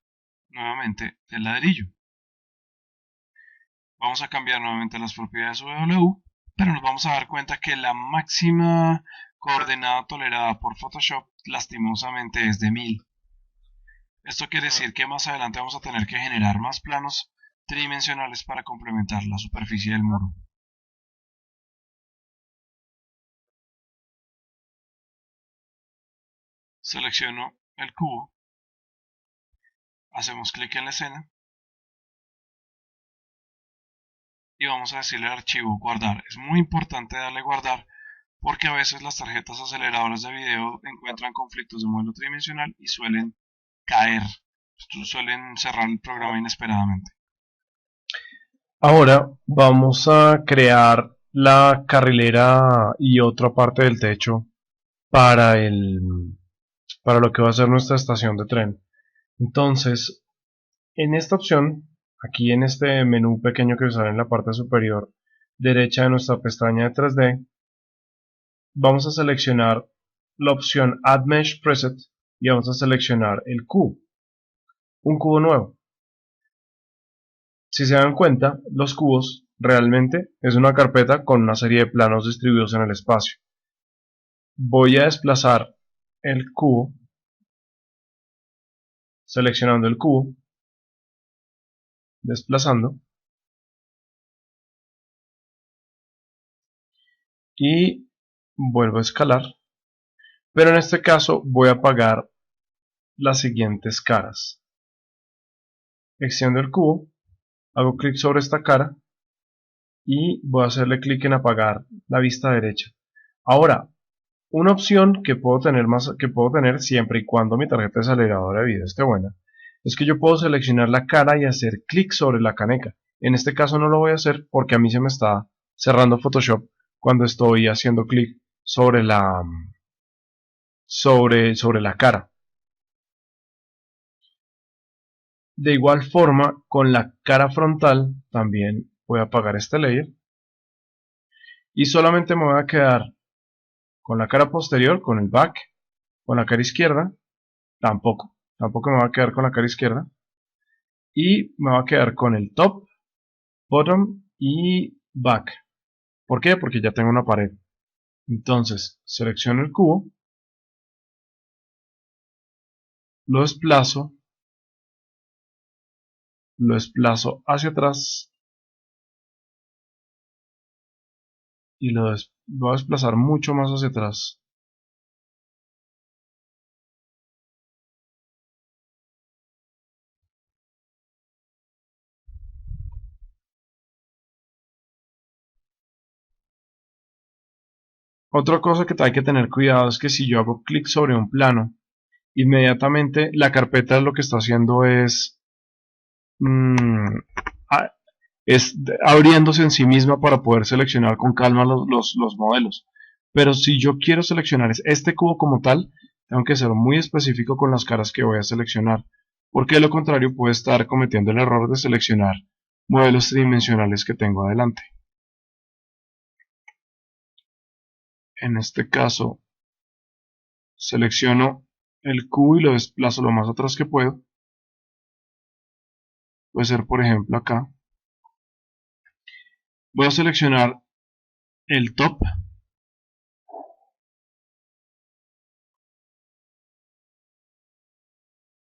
nuevamente del ladrillo. Vamos a cambiar nuevamente las propiedades W, pero nos vamos a dar cuenta que la máxima coordenada tolerada por Photoshop lastimosamente es de 1000. Esto quiere decir que más adelante vamos a tener que generar más planos tridimensionales para complementar la superficie del muro. Selecciono el cubo, hacemos clic en la escena y vamos a decirle al archivo guardar. Es muy importante darle guardar porque a veces las tarjetas aceleradoras de video encuentran conflictos de modelo tridimensional y suelen caer, suelen cerrar el programa inesperadamente. Ahora vamos a crear la carrilera y otra parte del techo para para lo que va a ser nuestra estación de tren. Entonces, en esta opción, aquí en este menú pequeño que sale en la parte superior derecha de nuestra pestaña de 3D, vamos a seleccionar la opción Add Mesh Preset y vamos a seleccionar el cubo, un cubo nuevo. Si se dan cuenta, los cubos realmente es una carpeta con una serie de planos distribuidos en el espacio. Voy a desplazar el cubo, seleccionando el cubo, desplazando, y vuelvo a escalar, pero en este caso voy a apagar las siguientes caras. Extiendo el cubo, hago clic sobre esta cara y voy a hacerle clic en apagar la vista derecha. Ahora, una opción que puedo tener siempre y cuando mi tarjeta aceleradora de video esté buena, es que yo puedo seleccionar la cara y hacer clic sobre la caneca. En este caso no lo voy a hacer porque a mí se me está cerrando Photoshop cuando estoy haciendo clic sobre sobre la cara. De igual forma, con la cara frontal también voy a apagar este layer y solamente me voy a quedar con la cara posterior, con el back, con la cara izquierda, tampoco me va a quedar con la cara izquierda, y me va a quedar con el top, bottom y back. ¿Por qué? Porque ya tengo una pared. Entonces, selecciono el cubo, lo desplazo hacia atrás y lo voy a desplazar mucho más hacia atrás. Otra cosa que hay que tener cuidado es que si yo hago clic sobre un plano, inmediatamente la carpeta lo que está haciendo mm, es abriéndose en sí misma para poder seleccionar con calma los modelos. Pero si yo quiero seleccionar este cubo como tal, tengo que ser muy específico con las caras que voy a seleccionar, porque de lo contrario puedo estar cometiendo el error de seleccionar modelos tridimensionales que tengo adelante. En este caso, selecciono el cubo y lo desplazo lo más atrás que puedo. Puede ser por ejemplo acá. Voy a seleccionar el top,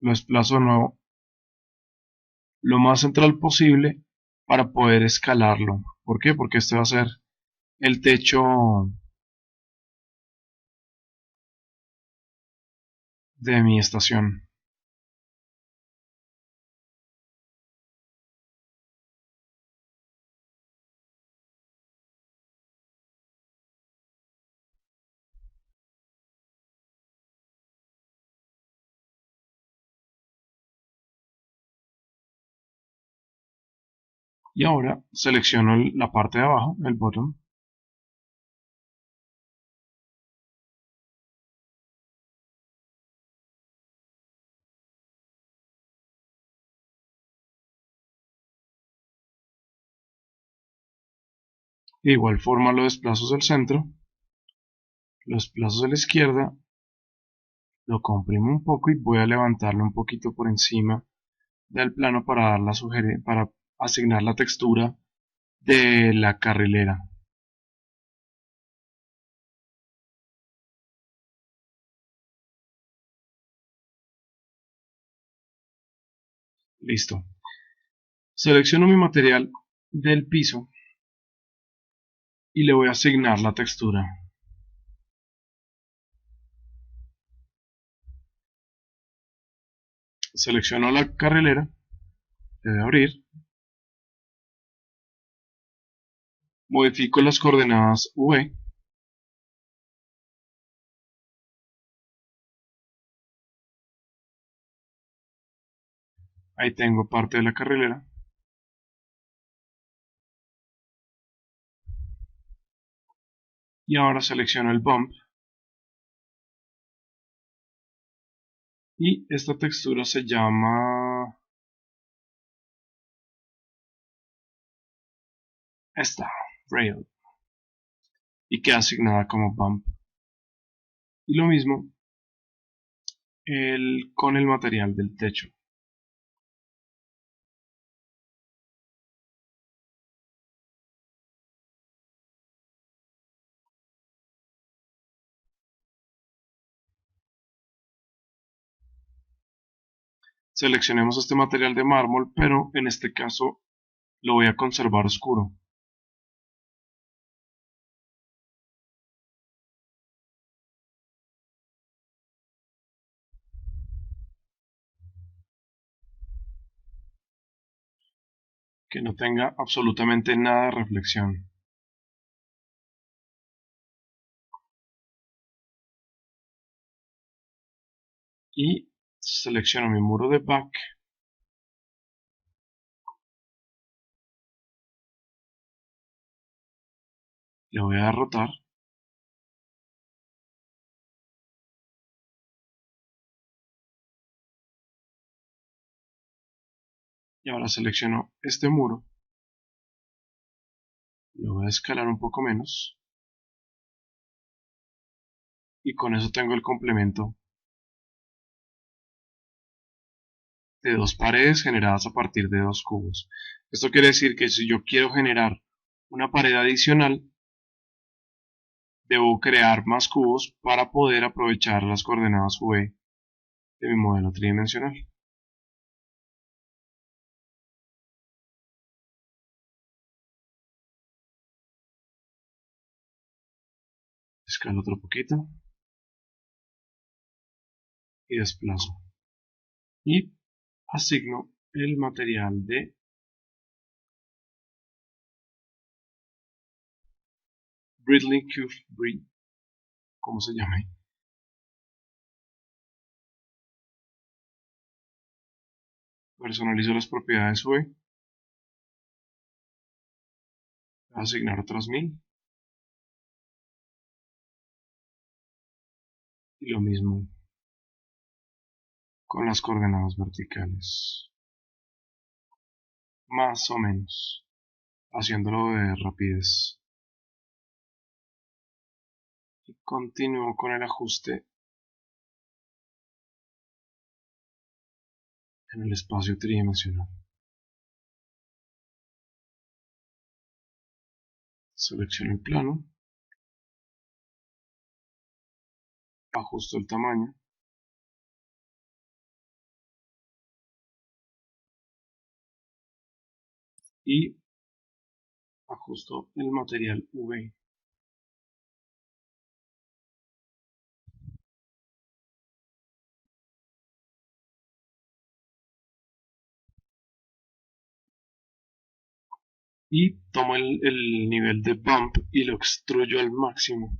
lo desplazo de nuevo lo más central posible para poder escalarlo. ¿Por qué? Porque este va a ser el techo de mi estación. Y ahora selecciono la parte de abajo, el bottom, De igual forma lo desplazo del centro, lo desplazo a la izquierda, lo comprimo un poco y voy a levantarlo un poquito por encima del plano para dar para asignar la textura de la carrilera. Listo. Selecciono mi material del piso y le voy a asignar la textura. Selecciono la carrilera, debe abrir, modifico las coordenadas V, ahí tengo parte de la carrilera, y ahora selecciono el bump, y esta textura se llama rail, y queda asignada como bump. Y lo mismo con el material del techo. Seleccionemos este material de mármol, pero en este caso lo voy a conservar oscuro. Que no tenga absolutamente nada de reflexión. Y selecciono mi muro de back. Le voy a rotar. Y ahora selecciono este muro. Lo voy a escalar un poco menos. Y con eso tengo el complemento de dos paredes generadas a partir de dos cubos. Esto quiere decir que si yo quiero generar una pared adicional, debo crear más cubos para poder aprovechar las coordenadas V de mi modelo tridimensional. Escalo otro poquito y desplazo. Y asigno el material de Bridley Cube Bridge, como se llame. Personalizo las propiedades V. Voy a asignar otras 1000. Y lo mismo con las coordenadas verticales. Más o menos. Haciéndolo de rapidez. Y continúo con el ajuste en el espacio tridimensional. Selecciono el plano. Ajusto el tamaño. Y ajusto el material V. Y tomo el nivel de bump y lo extruyo al máximo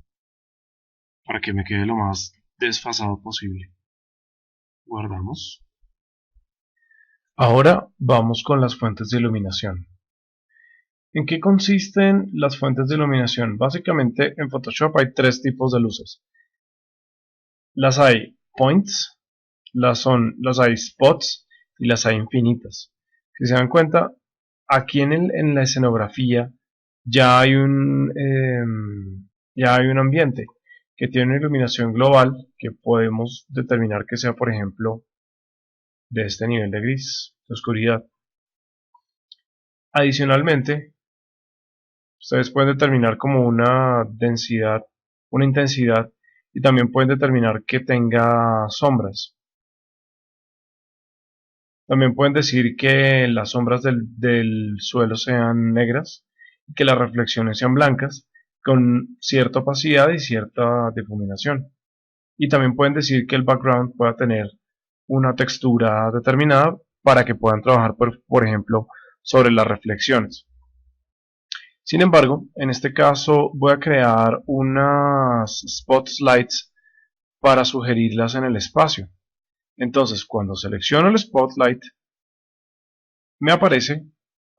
para que me quede lo más desfasado posible. Guardamos. Ahora vamos con las fuentes de iluminación. ¿En qué consisten las fuentes de iluminación? Básicamente en Photoshop hay tres tipos de luces. Las hay points, las hay spots y las hay infinitas. Si se dan cuenta, aquí en la escenografía ya hay ya hay un ambiente que tiene una iluminación global que podemos determinar que sea, por ejemplo, de este nivel de gris, de oscuridad. Adicionalmente, ustedes pueden determinar como una densidad, una intensidad, y también pueden determinar que tenga sombras. También pueden decir que las sombras del suelo sean negras y que las reflexiones sean blancas, con cierta opacidad y cierta difuminación. Y también pueden decir que el background pueda tener una textura determinada para que puedan trabajar, por ejemplo, sobre las reflexiones. Sin embargo, en este caso voy a crear unas spotlights para sugerirlas en el espacio. Entonces, cuando selecciono el spotlight, me aparece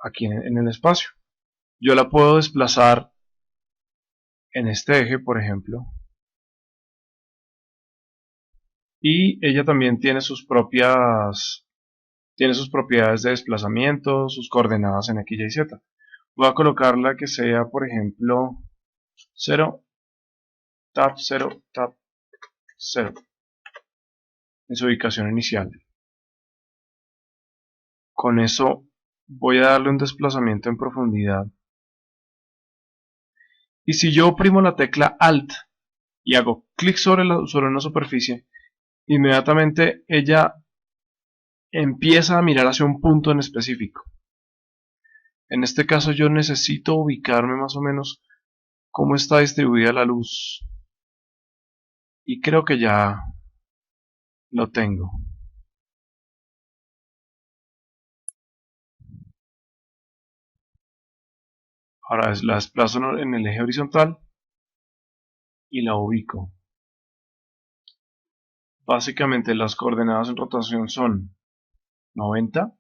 aquí en el espacio. Yo la puedo desplazar en este eje, por ejemplo, y ella también tiene sus propiedades de desplazamiento, sus coordenadas en X, Y, Z. Voy a colocarla que sea, por ejemplo, 0, tab 0, tab 0, en su ubicación inicial. Con eso voy a darle un desplazamiento en profundidad. Y si yo oprimo la tecla Alt y hago clic sobre una superficie, inmediatamente ella empieza a mirar hacia un punto en específico. En este caso yo necesito ubicarme más o menos cómo está distribuida la luz. Y creo que ya lo tengo. Ahora la desplazo en el eje horizontal y la ubico. Básicamente las coordenadas en rotación son 90,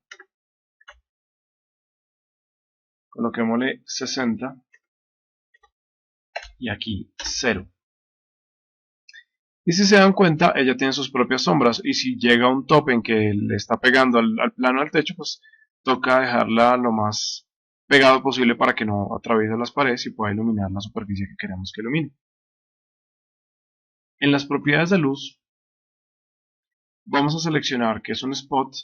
coloquémosle 60 y aquí 0. Y si se dan cuenta, ella tiene sus propias sombras y si llega a un tope en que le está pegando al plano del techo, pues toca dejarla lo más pegado posible para que no atraviese las paredes y pueda iluminar la superficie que queremos que ilumine. En las propiedades de luz, vamos a seleccionar que es un spot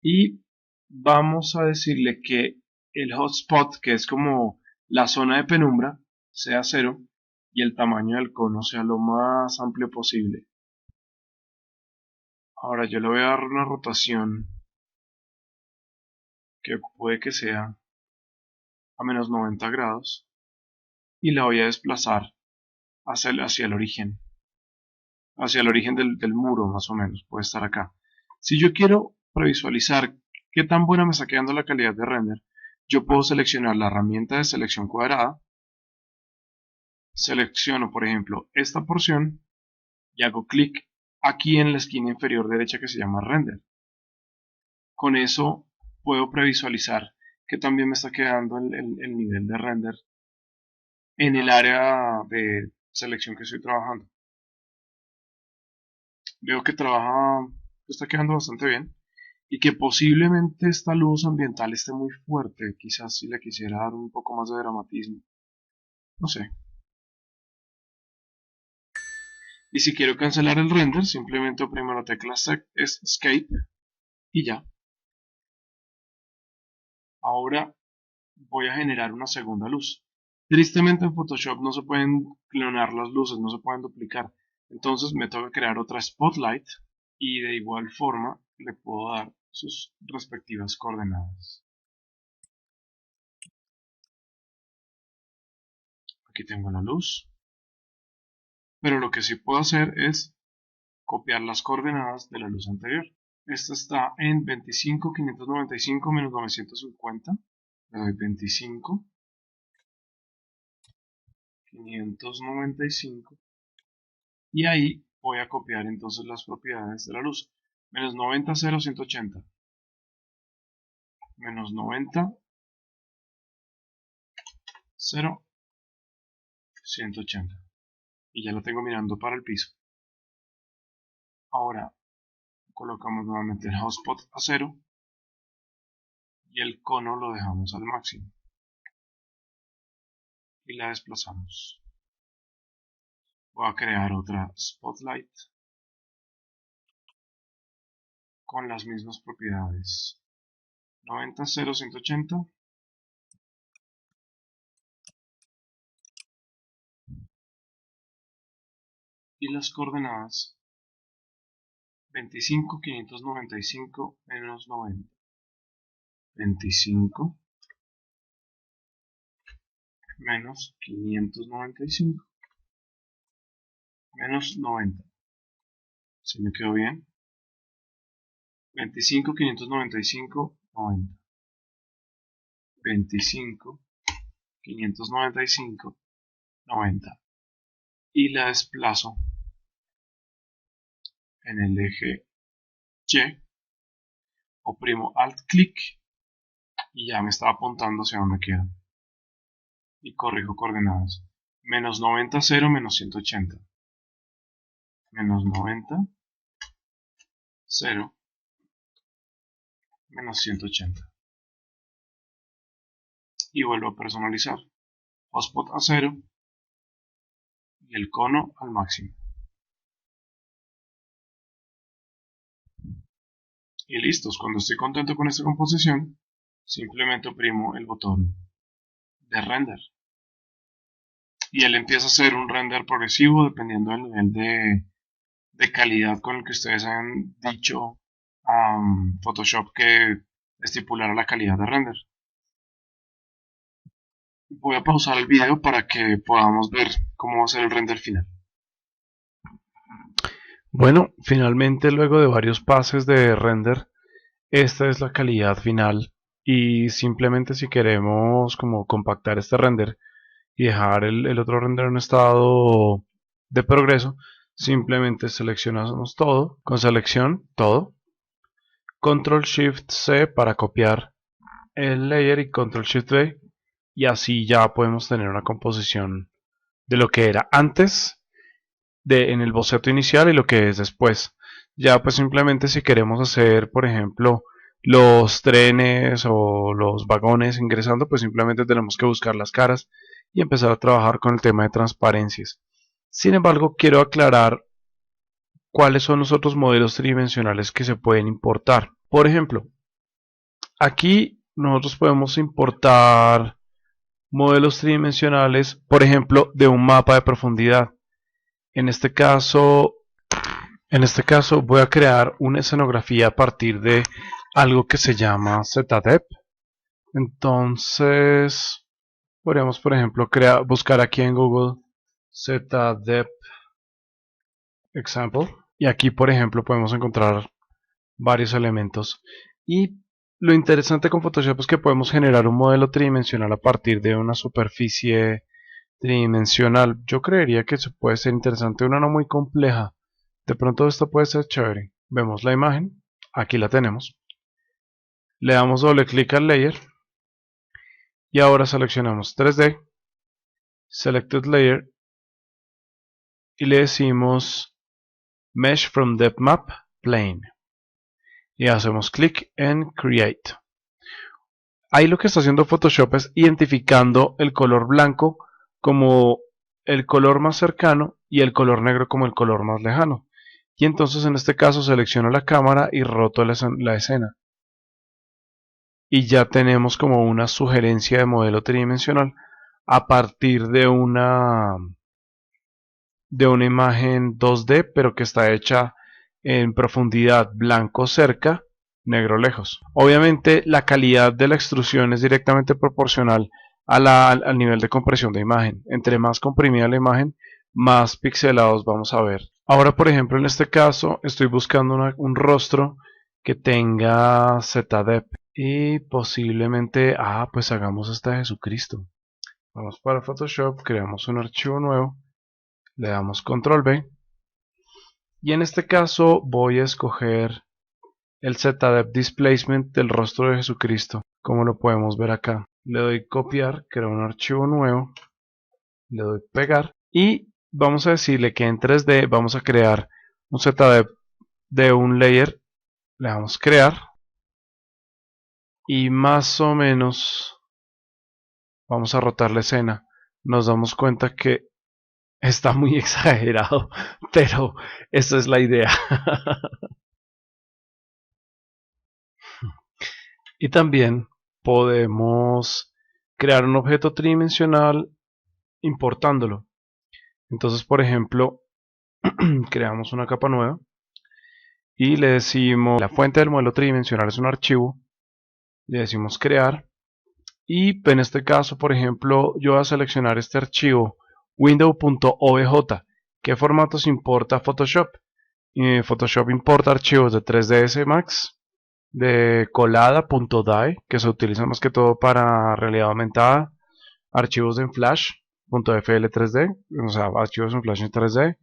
y vamos a decirle que el hotspot, que es como la zona de penumbra, sea 0 y el tamaño del cono sea lo más amplio posible. Ahora yo le voy a dar una rotación que puede que sea a menos 90 grados y la voy a desplazar hacia el origen del muro más o menos, puede estar acá. Si yo quiero previsualizar qué tan buena me está quedando la calidad de render, yo puedo seleccionar la herramienta de selección cuadrada, selecciono por ejemplo esta porción y hago clic aquí en la esquina inferior derecha que se llama render. Con eso puedo previsualizar que también me está quedando el nivel de render en el área de selección que estoy trabajando. Veo que está quedando bastante bien y que posiblemente esta luz ambiental esté muy fuerte. Quizás si le quisiera dar un poco más de dramatismo. No sé. Y si quiero cancelar el render, simplemente oprimo la tecla Escape y ya. Ahora voy a generar una segunda luz. Tristemente en Photoshop no se pueden clonar las luces, no se pueden duplicar. Entonces me toca crear otra Spotlight y de igual forma le puedo dar sus respectivas coordenadas. Aquí tengo la luz, pero lo que sí puedo hacer es copiar las coordenadas de la luz anterior. Esta está en 25.595 menos 950. Le doy 25.595 y ahí voy a copiar entonces las propiedades de la luz. Menos 90, 0, 180. Menos 90, 0, 180. Y ya lo tengo mirando para el piso. Ahora colocamos nuevamente el hotspot a 0 y el cono lo dejamos al máximo. y la desplazamos. Voy a crear otra Spotlight con las mismas propiedades. 90, 0, 180. Y las coordenadas 25, 595 menos 90. 25 menos 595 menos 90. ¿Se me quedó bien? 25, 595, 90. 25, 595, 90. Y la desplazo en el eje Y. Oprimo Alt clic y ya me está apuntando hacia donde quiero. Y corrijo coordenadas. Menos 90, 0, menos 180. Menos 90, 0, menos 180. Y vuelvo a personalizar. Hotspot a 0 y el cono al máximo. Y listos. Cuando estoy contento con esta composición, simplemente oprimo el botón de render. Y él empieza a hacer un render progresivo dependiendo del nivel de calidad con el que ustedes han dicho a Photoshop que estipulara la calidad de render. Voy a pausar el video para que podamos ver cómo va a ser el render final. Bueno, finalmente luego de varios pases de render, esta es la calidad final. Y simplemente si queremos como compactar este render y dejar el otro render en un estado de progreso, simplemente seleccionamos todo, con selección todo, Control Shift C para copiar el layer y Control Shift V, y así ya podemos tener una composición de lo que era antes en el boceto inicial y lo que es después. Ya pues simplemente si queremos hacer, por ejemplo, los trenes o los vagones ingresando, pues simplemente tenemos que buscar las caras y empezar a trabajar con el tema de transparencias. Sin embargo, quiero aclarar cuáles son los otros modelos tridimensionales que se pueden importar. Por ejemplo, aquí nosotros podemos importar modelos tridimensionales, por ejemplo, de un mapa de profundidad. En este caso voy a crear una escenografía a partir de algo que se llama ZDepth. Entonces, podríamos, por ejemplo, buscar aquí en Google ZDepth example. Y aquí, por ejemplo, podemos encontrar varios elementos. Y lo interesante con Photoshop es que podemos generar un modelo tridimensional a partir de una superficie tridimensional. Yo creería que eso puede ser interesante, una no muy compleja. De pronto esto puede ser chévere. Vemos la imagen, aquí la tenemos. Le damos doble clic al layer y ahora seleccionamos 3D, Selected Layer y le decimos Mesh from Depth Map Plane y hacemos clic en Create. Ahí lo que está haciendo Photoshop es identificando el color blanco como el color más cercano y el color negro como el color más lejano. Y entonces en este caso selecciono la cámara y roto la escena. Y ya tenemos como una sugerencia de modelo tridimensional a partir de una imagen 2D, pero que está hecha en profundidad blanco cerca, negro lejos. Obviamente la calidad de la extrusión es directamente proporcional al nivel de compresión de imagen. Entre más comprimida la imagen, más pixelados vamos a ver. Ahora, por ejemplo, en este caso estoy buscando un rostro que tenga ZDepth y posiblemente, pues hagamos esta de Jesucristo. Vamos para Photoshop, creamos un archivo nuevo, le damos Control V y en este caso voy a escoger el ZDepth Displacement del rostro de Jesucristo, como lo podemos ver acá. Le doy copiar, creo un archivo nuevo, le doy pegar y vamos a decirle que en 3D vamos a crear un ZDepth de un layer, le damos crear y más o menos vamos a rotar la escena nos damos cuenta que está muy exagerado, pero esa es la idea. Y también podemos crear un objeto tridimensional importándolo. Entonces, por ejemplo, creamos una capa nueva y le decimos, la fuente del modelo tridimensional es un archivo, le decimos crear y en este caso, por ejemplo, yo voy a seleccionar este archivo window.obj. ¿Qué formatos importa Photoshop? Photoshop importa archivos de 3ds Max, de colada.dai, que se utilizan más que todo para realidad aumentada, archivos en Flash, .fl3d, o sea, archivos en Flash en 3D,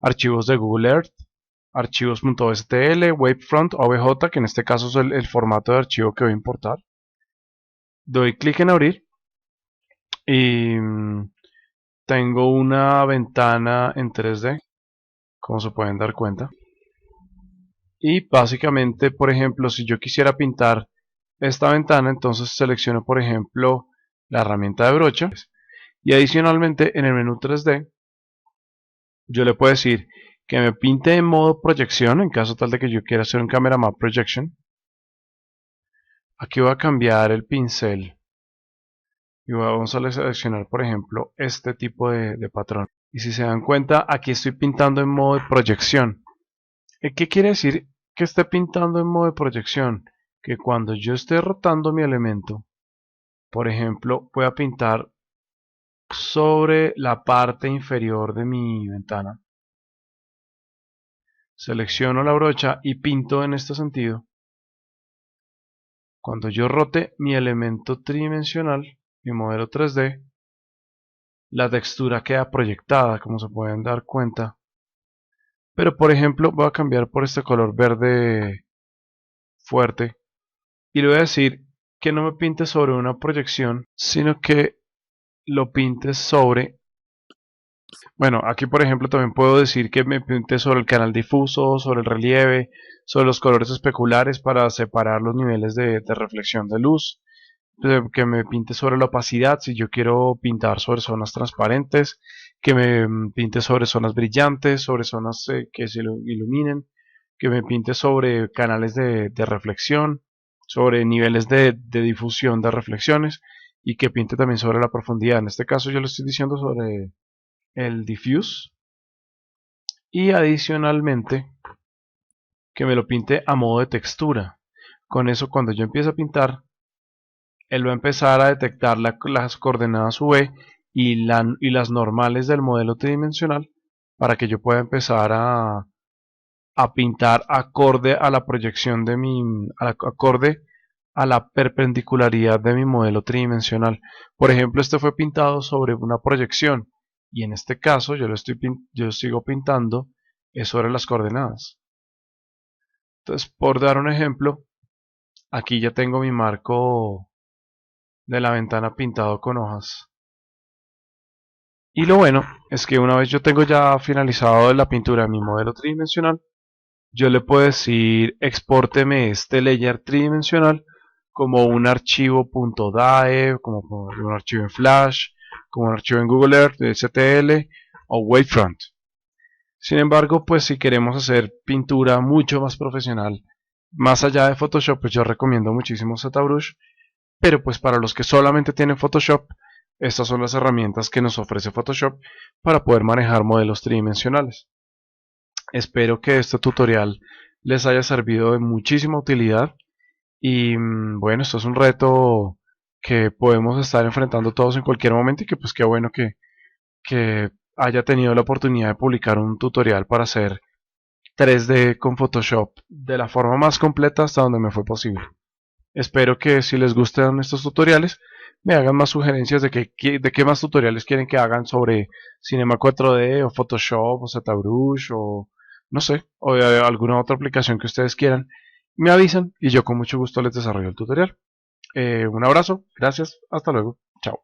archivos de Google Earth, archivos.stl, Wavefront, OBJ, que en este caso es el formato de archivo que voy a importar. Doy clic en abrir y tengo una ventana en 3D, como se pueden dar cuenta. Y básicamente, por ejemplo, si yo quisiera pintar esta ventana, entonces selecciono, por ejemplo, la herramienta de brocha. Y adicionalmente, en el menú 3D, yo le puedo decir que me pinte en modo proyección, en caso tal de que yo quiera hacer un camera map projection. Aquí voy a cambiar el pincel y vamos a seleccionar, por ejemplo, este tipo de patrón. Y si se dan cuenta, aquí estoy pintando en modo de proyección. ¿Qué quiere decir que esté pintando en modo de proyección? Que cuando yo esté rotando mi elemento, por ejemplo, voy a pintar sobre la parte inferior de mi ventana. Selecciono la brocha y pinto en este sentido. Cuando yo rote mi elemento tridimensional, mi modelo 3D, la textura queda proyectada, como se pueden dar cuenta. Pero por ejemplo, voy a cambiar por este color verde fuerte y le voy a decir que no me pinte sobre una proyección, sino que lo pinte sobre... Bueno, aquí por ejemplo también puedo decir que me pinte sobre el canal difuso, sobre el relieve, sobre los colores especulares para separar los niveles de reflexión de luz, que me pinte sobre la opacidad si yo quiero pintar sobre zonas transparentes, que me pinte sobre zonas brillantes, sobre zonas que se iluminen, que me pinte sobre canales de reflexión, sobre niveles de difusión de reflexiones y que pinte también sobre la profundidad. En este caso yo le estoy diciendo sobre el diffuse y adicionalmente que me lo pinte a modo de textura. Con eso cuando yo empiece a pintar, él va a empezar a detectar las coordenadas V y las normales del modelo tridimensional para que yo pueda empezar a pintar acorde a la proyección de acorde a la perpendicularidad de mi modelo tridimensional. Por ejemplo, este fue pintado sobre una proyección y en este caso yo sigo pintando sobre las coordenadas. Entonces, por dar un ejemplo, aquí ya tengo mi marco de la ventana pintado con hojas. Y lo bueno es que una vez yo tengo ya finalizado la pintura de mi modelo tridimensional, yo le puedo decir expórteme este layer tridimensional como un archivo .dae, como un archivo en Flash, como un archivo en Google Earth, STL o Wavefront. Sin embargo, pues si queremos hacer pintura mucho más profesional, más allá de Photoshop, pues yo recomiendo muchísimo ZBrush, pero pues para los que solamente tienen Photoshop, estas son las herramientas que nos ofrece Photoshop para poder manejar modelos tridimensionales. Espero que este tutorial les haya servido de muchísima utilidad y bueno, esto es un reto que podemos estar enfrentando todos en cualquier momento y que pues qué bueno que haya tenido la oportunidad de publicar un tutorial para hacer 3D con Photoshop de la forma más completa hasta donde me fue posible. Espero que si les gustan estos tutoriales me hagan más sugerencias de qué más tutoriales quieren que hagan sobre Cinema 4D o Photoshop o ZBrush o no sé, o de alguna otra aplicación que ustedes quieran. Me avisan y yo con mucho gusto les desarrollo el tutorial. Un abrazo, gracias, hasta luego, chao.